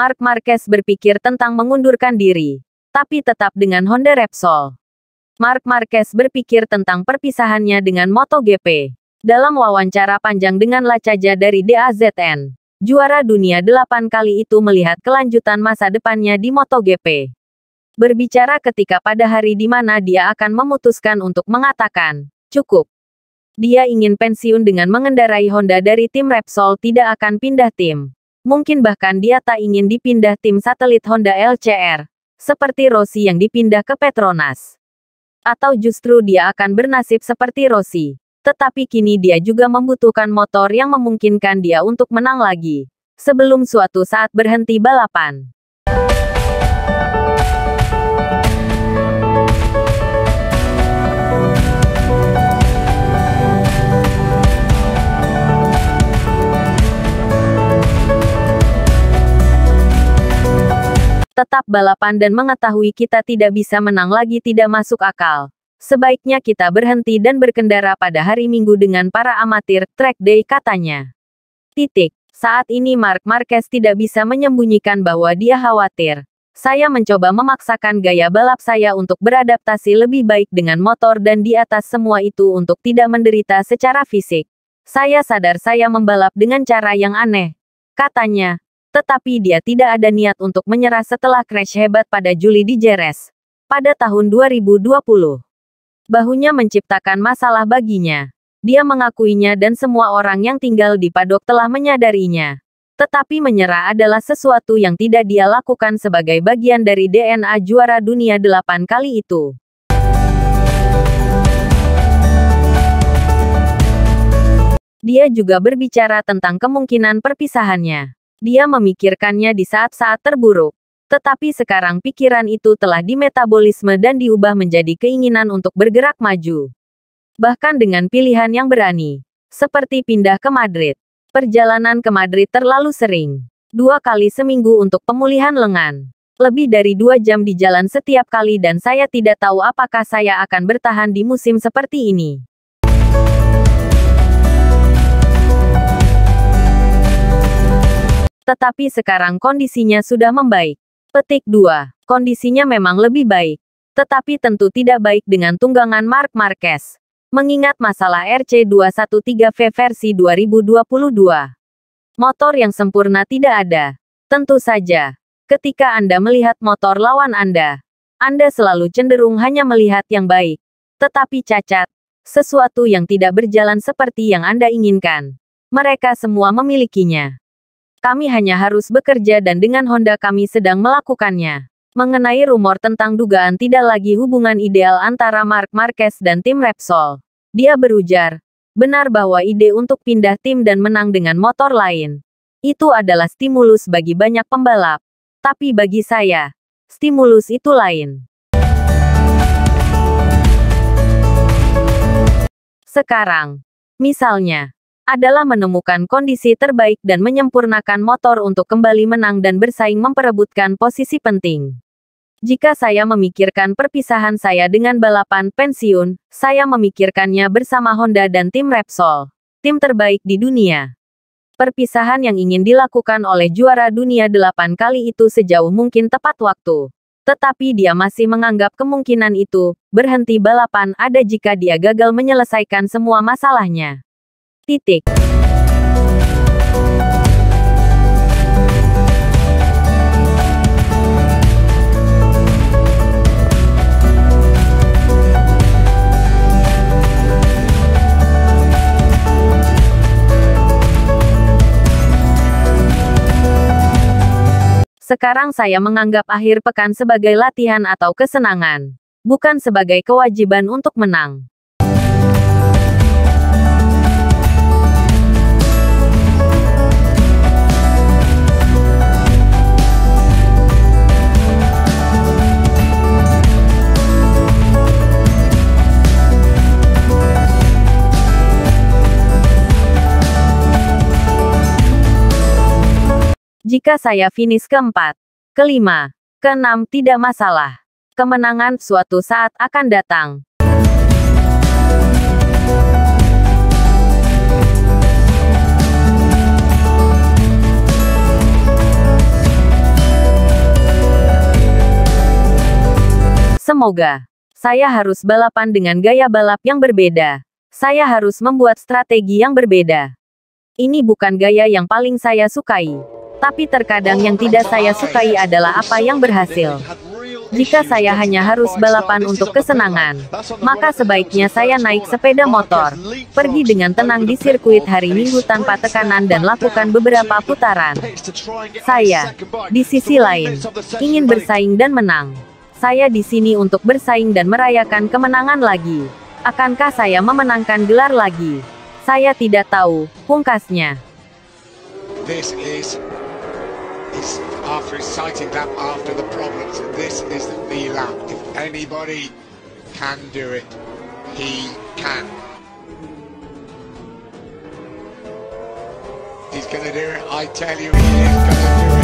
Marc Marquez berpikir tentang mengundurkan diri, tapi tetap dengan Honda Repsol. Marc Marquez berpikir tentang perpisahannya dengan MotoGP. Dalam wawancara panjang dengan Lacaja dari DAZN, juara dunia 8 kali itu melihat kelanjutan masa depannya di MotoGP. Berbicara ketika pada hari di mana dia akan memutuskan untuk mengatakan, cukup. Dia ingin pensiun dengan mengendarai Honda dari tim Repsol, tidak akan pindah tim. Mungkin bahkan dia tak ingin dipindah tim satelit Honda LCR, seperti Rossi yang dipindah ke Petronas. Atau justru dia akan bernasib seperti Rossi. Tetapi kini dia juga membutuhkan motor yang memungkinkan dia untuk menang lagi, sebelum suatu saat berhenti balapan. Tetap balapan dan mengetahui kita tidak bisa menang lagi tidak masuk akal. Sebaiknya kita berhenti dan berkendara pada hari Minggu dengan para amatir, track day, katanya. Saat ini Marc Marquez tidak bisa menyembunyikan bahwa dia khawatir. Saya mencoba memaksakan gaya balap saya untuk beradaptasi lebih baik dengan motor dan di atas semua itu untuk tidak menderita secara fisik. Saya sadar saya membalap dengan cara yang aneh, katanya. Tetapi dia tidak ada niat untuk menyerah setelah crash hebat pada Juli di Jerez pada tahun 2020. Bahunya menciptakan masalah baginya. Dia mengakuinya dan semua orang yang tinggal di paddock telah menyadarinya. Tetapi menyerah adalah sesuatu yang tidak dia lakukan sebagai bagian dari DNA juara dunia 8 kali itu. Dia juga berbicara tentang kemungkinan perpisahannya. Dia memikirkannya di saat-saat terburuk. Tetapi sekarang pikiran itu telah dimetabolisme dan diubah menjadi keinginan untuk bergerak maju. Bahkan dengan pilihan yang berani. Seperti pindah ke Madrid. Perjalanan ke Madrid terlalu sering. 2 kali seminggu untuk pemulihan lengan. Lebih dari 2 jam di jalan setiap kali dan saya tidak tahu apakah saya akan bertahan di musim seperti ini. Tetapi sekarang kondisinya sudah membaik. 2. Kondisinya memang lebih baik. Tetapi tentu tidak baik dengan tunggangan Marc Marquez. Mengingat masalah RC213V versi 2022. Motor yang sempurna tidak ada. Tentu saja. Ketika Anda melihat motor lawan Anda selalu cenderung hanya melihat yang baik. Tetapi cacat. Sesuatu yang tidak berjalan seperti yang Anda inginkan. Mereka semua memilikinya. Kami hanya harus bekerja dan dengan Honda kami sedang melakukannya. Mengenai rumor tentang dugaan tidak lagi hubungan ideal antara Marc Marquez dan tim Repsol. Dia berujar, benar bahwa ide untuk pindah tim dan menang dengan motor lain. Itu adalah stimulus bagi banyak pembalap. Tapi bagi saya, stimulus itu lain. Sekarang, misalnya, adalah menemukan kondisi terbaik dan menyempurnakan motor untuk kembali menang dan bersaing memperebutkan posisi penting. Jika saya memikirkan perpisahan saya dengan balapan pensiun, saya memikirkannya bersama Honda dan tim Repsol, tim terbaik di dunia. Perpisahan yang ingin dilakukan oleh juara dunia 8 kali itu sejauh mungkin tepat waktu. Tetapi dia masih menganggap kemungkinan itu, berhenti balapan ada jika dia gagal menyelesaikan semua masalahnya. Sekarang saya menganggap akhir pekan sebagai latihan atau kesenangan, bukan sebagai kewajiban untuk menang. Jika saya finish ke-4, ke-5, ke-6 tidak masalah. Kemenangan suatu saat akan datang. Semoga saya harus balapan dengan gaya balap yang berbeda. Saya harus membuat strategi yang berbeda. Ini bukan gaya yang paling saya sukai. Tapi terkadang yang tidak saya sukai adalah apa yang berhasil. Jika saya hanya harus balapan untuk kesenangan, maka sebaiknya saya naik sepeda motor, pergi dengan tenang di sirkuit hari Minggu tanpa tekanan dan lakukan beberapa putaran. Saya, di sisi lain, ingin bersaing dan menang. Saya di sini untuk bersaing dan merayakan kemenangan lagi. Akankah saya memenangkan gelar lagi? Saya tidak tahu, pungkasnya. After exciting lap after the problems, this is the V lap. If anybody can do it, he can. He's gonna do it, I tell you, he is gonna do it.